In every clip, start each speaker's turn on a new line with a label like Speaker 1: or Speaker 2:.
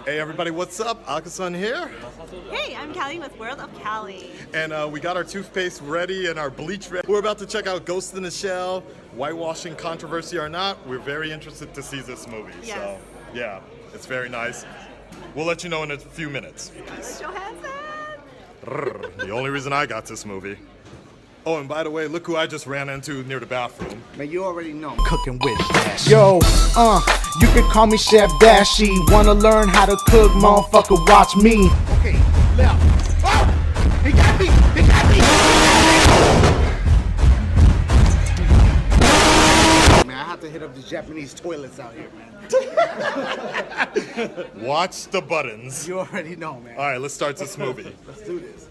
Speaker 1: Hey everybody, what's up? Akasan here.
Speaker 2: Hey, I'm Callie with World of Callie.
Speaker 1: And we got our toothpaste ready and our bleach ready. We're about to check out Ghost in the Shell, whitewashing controversy or not. We're very interested to see this movie.
Speaker 2: Yes.
Speaker 1: So, yeah, it's very nice. We'll let you know in a few minutes.
Speaker 2: Johansson!
Speaker 1: The only reason I got this movie. Oh, and by the way, look who I just ran into near the bathroom.
Speaker 3: Man, you already know. Cooking with Dash. Yo, you can call me Chef Dashy. Wanna learn how to cook, motherfucker, watch me. Okay, left. Oh! He got me! He got me! Man, I have to hit up the Japanese toilets out here, man.
Speaker 1: Watch the buttons.
Speaker 3: You already know, man.
Speaker 1: All right, let's start this movie.
Speaker 3: Let's do this.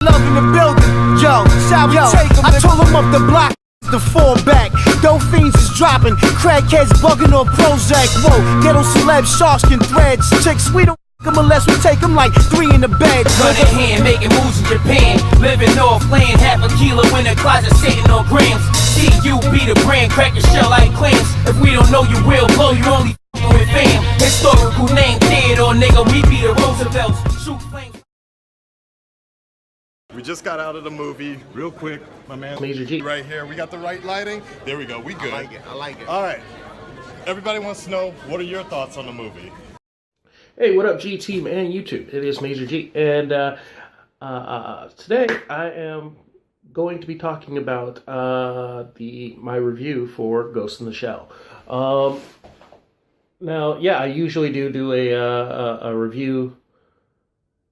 Speaker 4: Love in the building, yo, shall we take them? I told them up the block, the fall back. Dope fiends is dropping, crackheads bugging on Prozac. Whoa, ghetto celeb sharks can threads. Chicks, we don't them unless we take them like 3 in the bed.
Speaker 5: Gun in hand, making moves in Japan. Living off land, half a kilo in the closet, sitting on grams. See you be the brand, crack your shell like clams. If we don't know you, we'll blow you only with fam. Historical name, Theodore, nigga, we be the Roosevelts. Shoot flames.
Speaker 1: We just got out of the movie. Real quick, my man.
Speaker 6: Major G.
Speaker 1: Right here. We got the right lighting. There we go. We good.
Speaker 3: I like it.
Speaker 1: All right. Everybody wants to know, what are your thoughts on the movie?
Speaker 6: Hey, what up, G Team and YouTube? It is Major G, and today I am going to be talking about my review for Ghost in the Shell. Now, yeah, I usually do a review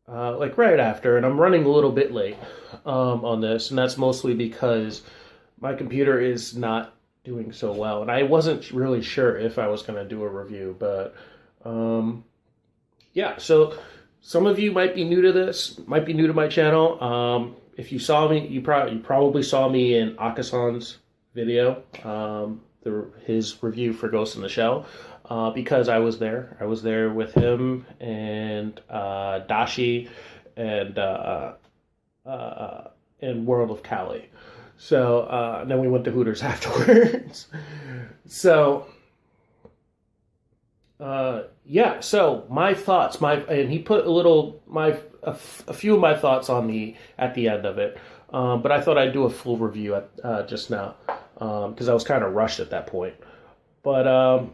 Speaker 6: like right after, and I'm running a little bit late on this, and that's mostly because my computer is not doing so well, and I wasn't really sure if I was going to do a review, but yeah, so some of you might be new to this, might be new to my channel. If you saw me, you probably saw me in Akasan's video, his review for Ghost in the Shell, because I was there. I was there with him and Dashi and World of Callie. So then we went to Hooters afterwards. So. Yeah, so my thoughts, and he put a few of my thoughts at the end of it, but I thought I'd do a full review just now, because I was kind of rushed at that point. But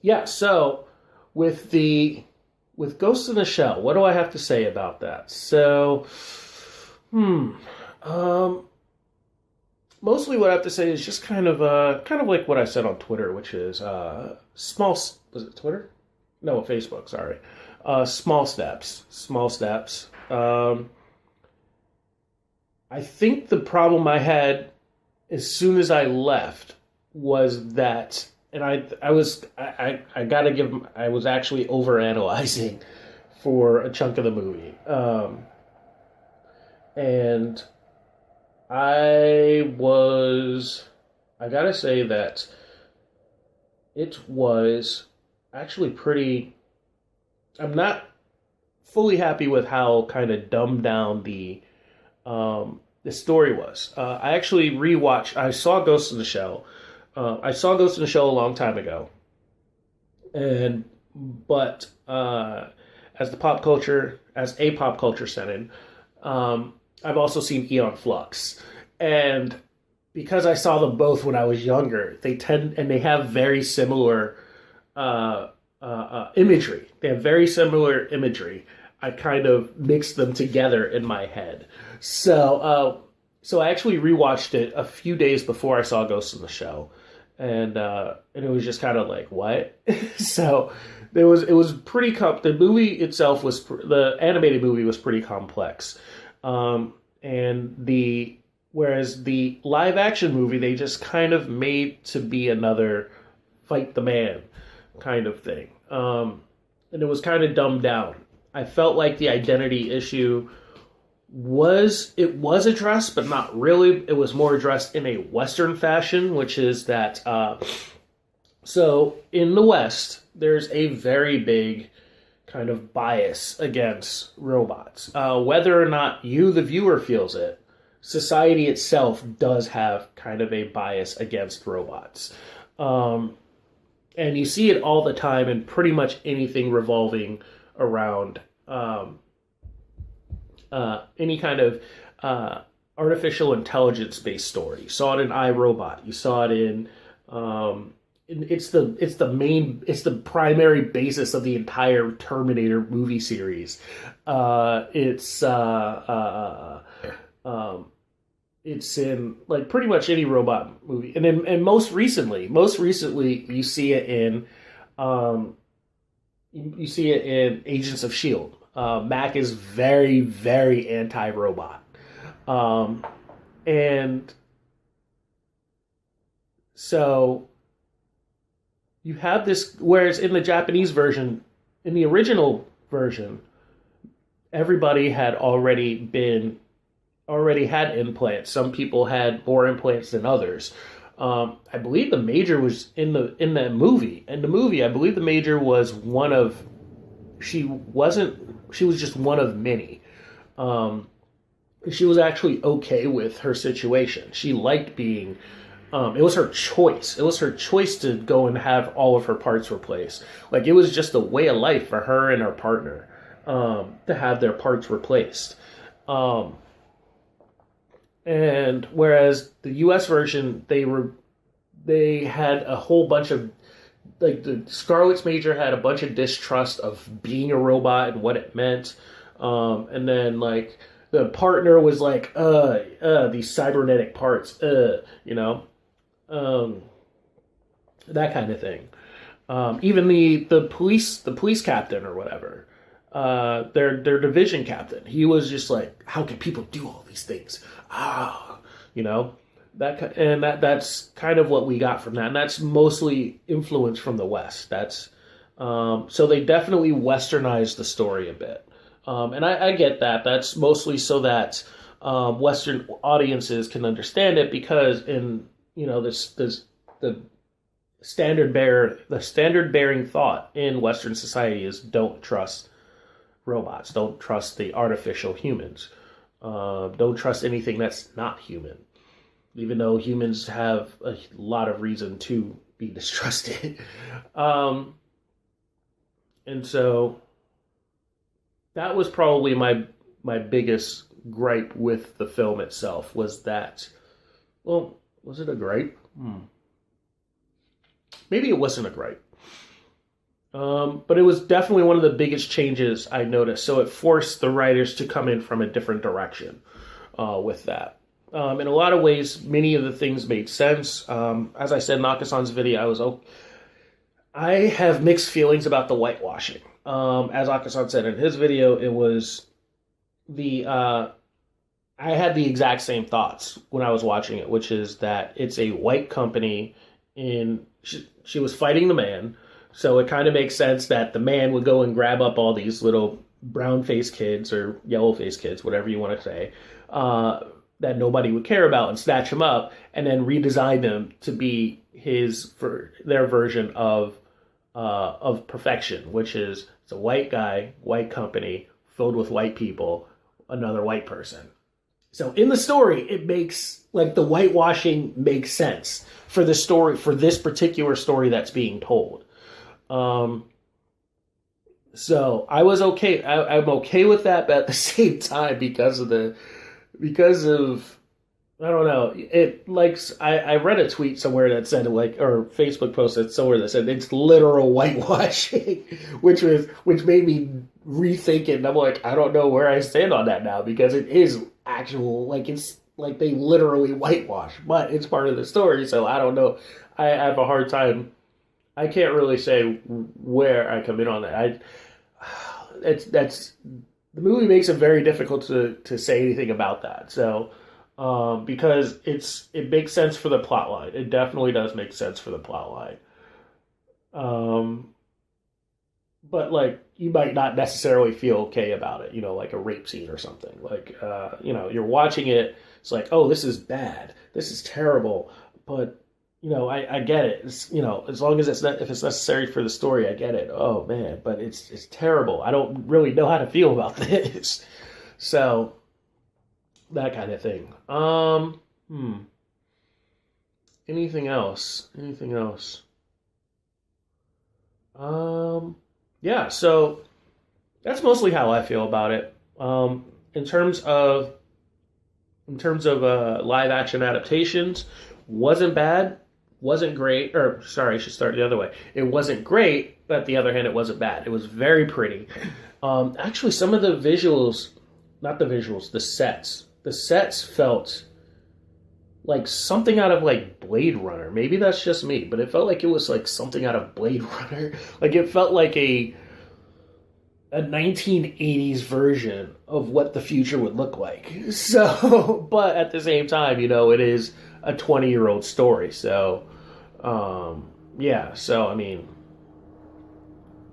Speaker 6: yeah, so with Ghost in the Shell, what do I have to say about that? So, mostly what I have to say is just kind of like what I said on Twitter, which is was it Twitter? No, Facebook, sorry. Small steps. I think the problem I had as soon as I left was that, and I was actually overanalyzing for a chunk of the movie. And I gotta say that it was actually pretty. I'm not fully happy with how kind of dumbed down the story was. I actually rewatched. I saw Ghost in the Shell. I saw Ghost in the Shell a long time ago, but as a pop culture senin, I've also seen Eon Flux, and because I saw them both when I was younger, they have very similar imagery. They have very similar imagery. I kind of mixed them together in my head. So I actually rewatched it a few days before I saw Ghost in the Shell, and it was just kind of like, what? So it was pretty the movie itself the animated movie was pretty complex, whereas the live action movie, they just kind of made to be another fight the man kind of thing. And it was kind of dumbed down. I felt like the identity issue was addressed, but not really. It was more addressed in a Western fashion, which is that, so in the West, there's a very big kind of bias against robots. Whether or not you, the viewer, feels it, society itself does have kind of a bias against robots. And you see it all the time in pretty much anything revolving around any kind of artificial intelligence based story. You saw it in iRobot. You saw it in it's the primary basis of the entire Terminator movie series. It's in like pretty much any robot movie, and most recently, you see it in Agents of Shield. Mac is very, very anti-robot, and so you have this. Whereas in the Japanese version, in the original version, everybody had already had implants. Some people had more implants than others. I believe the Major was in the movie. In the movie, I believe the Major was one of. She was just one of many. She was actually okay with her situation. She liked being. It was her choice. It was her choice to go and have all of her parts replaced. Like, it was just a way of life for her and her partner to have their parts replaced. And whereas the U.S. version, they had a whole bunch of, like, the Scarlet's Major had a bunch of distrust of being a robot and what it meant. And then, like, the partner was like, these cybernetic parts, you know, that kind of thing. Even the police captain or whatever, their division captain, he was just like, how can people do all these things? You know, that's kind of what we got from that, and that's mostly influence from the West. That's so they definitely westernized the story a bit, and I get that. That's mostly so that Western audiences can understand it, because in the standard bearing thought in Western society is don't trust robots, don't trust the artificial humans. Don't trust anything that's not human, even though humans have a lot of reason to be distrusted. And so that was probably my biggest gripe with the film itself, was that, well, was it a gripe? Maybe it wasn't a gripe. But it was definitely one of the biggest changes I noticed. So it forced the writers to come in from a different direction with that. In a lot of ways, many of the things made sense. As I said in Nakasan's video, I have mixed feelings about the whitewashing. As Nakasan said in his video, it was I had the exact same thoughts when I was watching it, which is that it's a white company she was fighting the man. So it kind of makes sense that the man would go and grab up all these little brown-faced kids or yellow-faced kids, whatever you want to say, that nobody would care about, and snatch them up and then redesign them to be their version of perfection, which is it's a white guy, white company, filled with white people, another white person. So in the story, it makes, like, the whitewashing makes sense for the story, for this particular story that's being told. So I was okay. I'm okay with that, but at the same time, because of I don't know. It I read a tweet somewhere that said, like, or Facebook post somewhere that said it's literal whitewashing, which made me rethink it. And I'm like, I don't know where I stand on that now, because it is actual, like, it's like they literally whitewash, but it's part of the story. So I don't know. I have a hard time. I can't really say where I come in on that. The movie makes it very difficult to say anything about that. So, because it makes sense for the plot line. It definitely does make sense for the plot line. But, like, you might not necessarily feel okay about it, like a rape scene or something. Like, you're watching it, it's like, oh, this is bad. This is terrible. But, I get it. It's, as long as if it's necessary for the story, I get it. Oh, man, but it's terrible. I don't really know how to feel about this. So, that kind of thing. Anything else? Yeah, so that's mostly how I feel about it. In terms of live action adaptations, wasn't bad, wasn't great, or sorry, I should start the other way. It wasn't great, but on the other hand, it wasn't bad. It was very pretty. Actually, some of the visuals, not the visuals, the sets felt like something out of like Blade Runner. Maybe that's just me, but it felt like it was like something out of Blade Runner. Like it felt like a 1980s version of what the future would look like. So, but at the same time, you know, it is a 20-year-old story. So, yeah. So, I mean,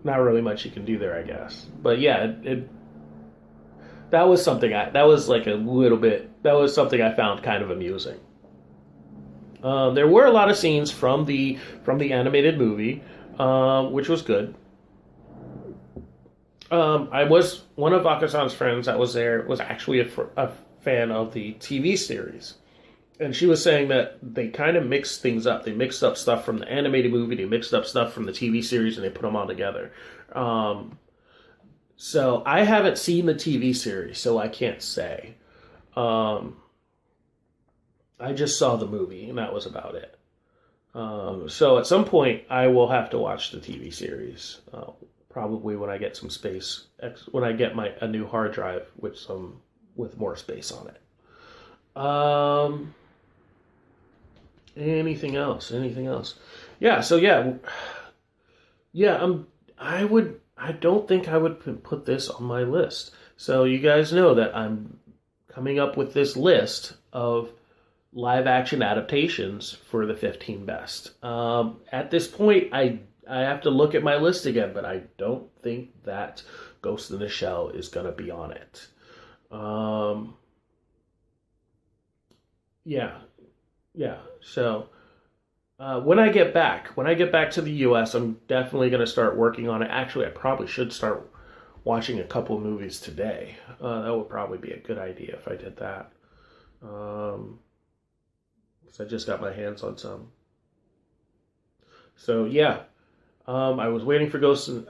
Speaker 6: not really much you can do there, I guess. But yeah, that was something that was something I found kind of amusing. There were a lot of scenes from the animated movie, which was good. One of Akasan's friends that was there was actually a fan of the TV series. And she was saying that they kind of mixed things up. They mixed up stuff from the animated movie, they mixed up stuff from the TV series, and they put them all together. So I haven't seen the TV series, so I can't say. I just saw the movie, and that was about it. So at some point, I will have to watch the TV series. Probably when I get some space, when I get a new hard drive with more space on it. Anything else? Yeah. So yeah. I don't think I would put this on my list. So you guys know that I'm coming up with this list of live action adaptations for the 15 best. At this point, I have to look at my list again, but I don't think that Ghost in the Shell is going to be on it. Yeah. So when I get back to the U.S., I'm definitely going to start working on it. Actually, I probably should start watching a couple of movies today. That would probably be a good idea if I did that. Because I just got my hands on some. So yeah. I was waiting for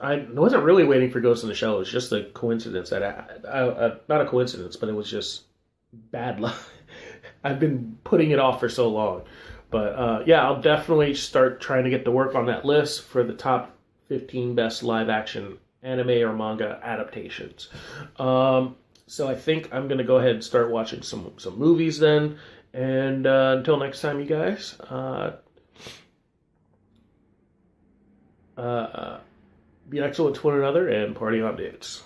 Speaker 6: I wasn't really waiting for Ghost in the Shell. It was just a coincidence that not a coincidence, but it was just bad luck. I've been putting it off for so long. But yeah, I'll definitely start trying to get to work on that list for the top 15 best live action anime or manga adaptations. So I think I'm going to go ahead and start watching some movies then. And until next time, you guys, be excellent to one another and party on dudes.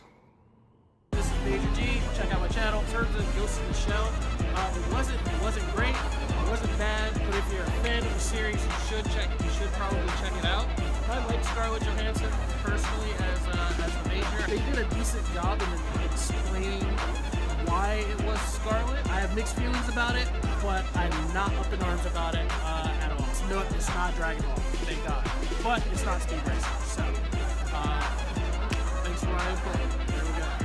Speaker 7: This is Major G. Check out my channel. In terms of Ghost in the Shell, it wasn't great, it wasn't bad, but if you're a fan of the series, you should probably check it out. I like Scarlett Johansson personally as the Major. They did a decent job in explaining why it was Scarlett. I have mixed feelings about it, but I'm not up in arms about it at all. It's not Dragon Ball, thank God, but it's not Speed Racer. So thanks for my input. There we go.